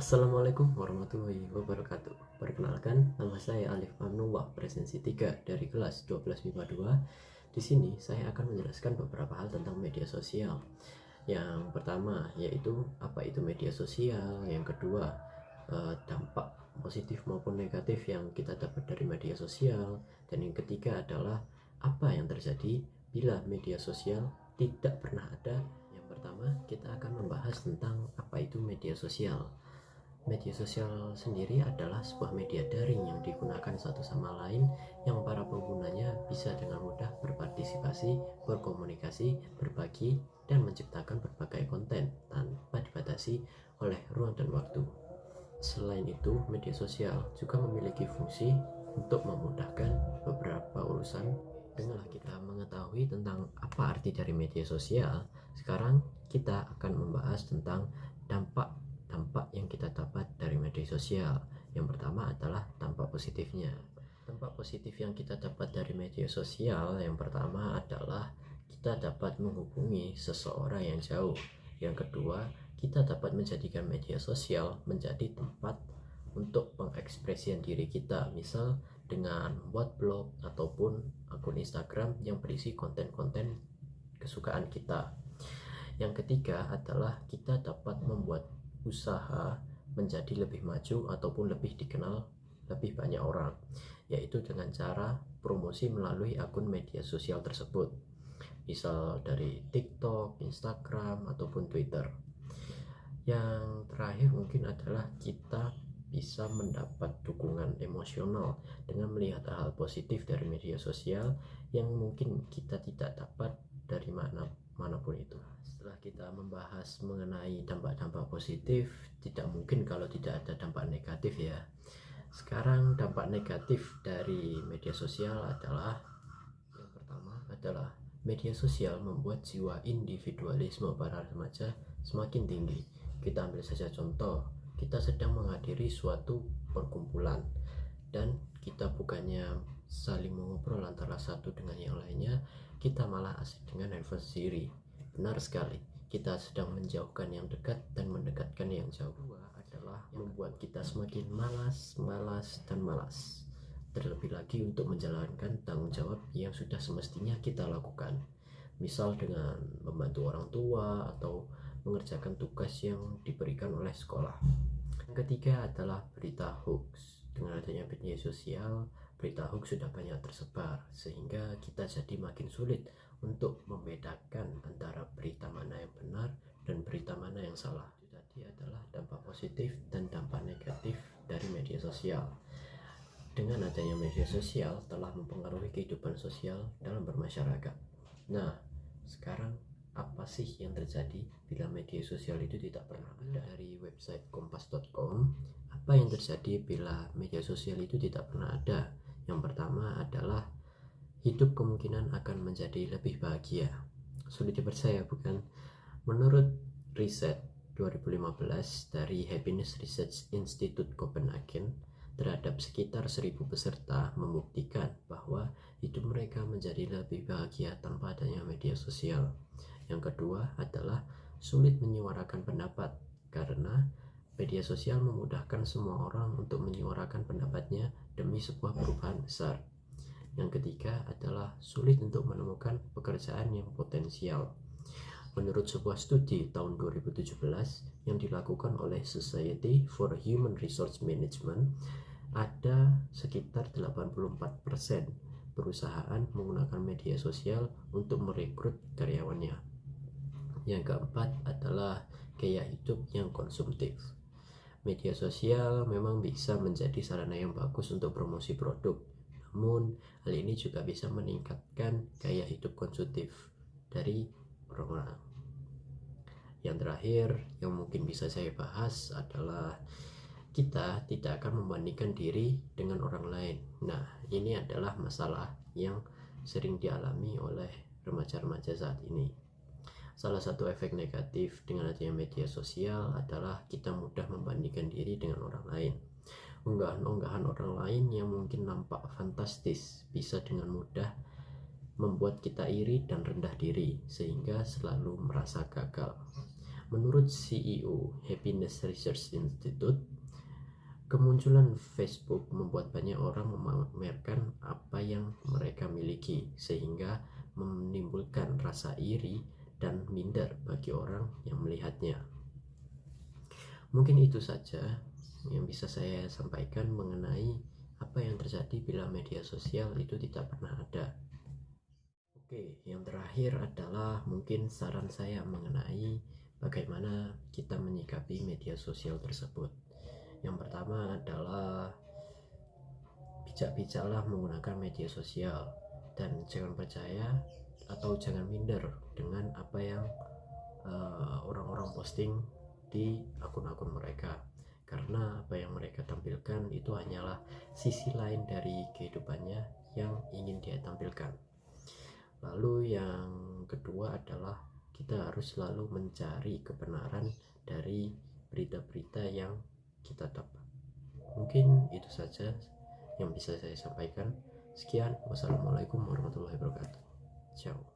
Assalamualaikum warahmatullahi wabarakatuh. Perkenalkan, nama saya Alif Amnullah, presensi 3 dari kelas 12 MIPA 2. Di sini saya akan menjelaskan beberapa hal tentang media sosial. Yang pertama yaitu apa itu media sosial, yang kedua dampak positif maupun negatif yang kita dapat dari media sosial, dan yang ketiga adalah apa yang terjadi bila media sosial tidak pernah ada. Yang pertama kita akan membahas tentang apa itu media sosial. Media sosial sendiri adalah sebuah media daring yang digunakan satu sama lain, yang para penggunanya bisa dengan mudah berpartisipasi, berkomunikasi, berbagi, dan menciptakan berbagai konten tanpa dibatasi oleh ruang dan waktu. Selain itu, media sosial juga memiliki fungsi untuk memudahkan beberapa urusan. Dengarlah, kita mengetahui tentang apa arti dari media sosial. Sekarang kita akan membahas tentang dampak yang kita dapat dari media sosial. Yang pertama adalah dampak positifnya. Dampak positif yang kita dapat dari media sosial yang pertama adalah kita dapat menghubungi seseorang yang jauh. Yang kedua, kita dapat menjadikan media sosial menjadi tempat untuk pengekspresian diri kita, misal dengan membuat blog ataupun akun Instagram yang berisi konten-konten kesukaan kita. Yang ketiga adalah kita dapat membuat usaha menjadi lebih maju ataupun lebih dikenal lebih banyak orang, yaitu dengan cara promosi melalui akun media sosial tersebut, misal dari TikTok, Instagram, ataupun Twitter. Yang terakhir mungkin adalah kita bisa mendapat dukungan emosional dengan melihat hal positif dari media sosial yang mungkin kita tidak dapat dari manapun itu. Setelah kita membahas mengenai dampak-dampak positif, tidak mungkin kalau tidak ada dampak negatif ya. Sekarang dampak negatif dari media sosial adalah, yang pertama adalah media sosial membuat jiwa individualisme para remaja semakin tinggi. Kita ambil saja contoh, kita sedang menghadiri suatu perkumpulan dan kita bukannya saling mengobrol antara satu dengan yang lainnya, kita malah asik dengan handphone sendiri. Benar sekali, kita sedang menjauhkan yang dekat dan mendekatkan yang jauh. Adalah membuat kita semakin malas. Terlebih lagi untuk menjalankan tanggung jawab yang sudah semestinya kita lakukan, misal dengan membantu orang tua atau mengerjakan tugas yang diberikan oleh sekolah. Yang ketiga adalah berita hoax. Dengan adanya media sosial, berita hoax sudah banyak tersebar, sehingga kita jadi makin sulit untuk membedakan antara berita mana yang benar dan berita mana yang salah. Itu tadi adalah dampak positif dan dampak negatif dari media sosial. Dengan adanya media sosial telah mempengaruhi kehidupan sosial dalam bermasyarakat. Nah, sekarang apa sih yang terjadi bila media sosial itu tidak pernah ada? Dari website kompas.com, apa yang terjadi bila media sosial itu tidak pernah ada? Yang pertama adalah hidup kemungkinan akan menjadi lebih bahagia. Sulit dipercaya bukan? Menurut riset 2015 dari Happiness Research Institute Copenhagen terhadap sekitar 1000 peserta membuktikan bahwa hidup mereka menjadi lebih bahagia tanpa adanya media sosial. Yang kedua adalah sulit menyuarakan pendapat karena media sosial memudahkan semua orang untuk menyuarakan pendapatnya demi sebuah perubahan besar. Yang ketiga adalah sulit untuk menemukan pekerjaan yang potensial. Menurut sebuah studi tahun 2017 yang dilakukan oleh Society for Human Resource Management, ada sekitar 84% perusahaan menggunakan media sosial untuk merekrut karyawannya. Yang keempat adalah gaya hidup yang konsumtif. Media sosial memang bisa menjadi sarana yang bagus untuk promosi produk, namun hal ini juga bisa meningkatkan gaya hidup konsumtif dari orang-orang. Yang terakhir yang mungkin bisa saya bahas adalah kita tidak akan membandingkan diri dengan orang lain. Nah, ini adalah masalah yang sering dialami oleh remaja-remaja saat ini. Salah satu efek negatif dengan adanya media sosial adalah kita mudah membandingkan diri dengan orang lain. Unggahan-unggahan orang lain yang mungkin nampak fantastis bisa dengan mudah membuat kita iri dan rendah diri, sehingga selalu merasa gagal. Menurut CEO Happiness Research Institute, kemunculan Facebook membuat banyak orang memamerkan apa yang mereka miliki, sehingga menimbulkan rasa iri dan minder bagi orang yang melihatnya. Mungkin itu saja yang bisa saya sampaikan mengenai apa yang terjadi bila media sosial itu tidak pernah ada. Oke, yang terakhir adalah mungkin saran saya mengenai bagaimana kita menyikapi media sosial tersebut. Yang pertama adalah bijak-bijaklah menggunakan media sosial dan jangan percaya atau jangan minder dengan apa yang orang-orang posting di akun-akun mereka, karena apa yang mereka tampilkan itu hanyalah sisi lain dari kehidupannya yang ingin dia tampilkan. Lalu yang kedua adalah kita harus selalu mencari kebenaran dari berita-berita yang kita dapat. Mungkin itu saja yang bisa saya sampaikan. Sekian, wassalamualaikum warahmatullahi wabarakatuh. Ciao.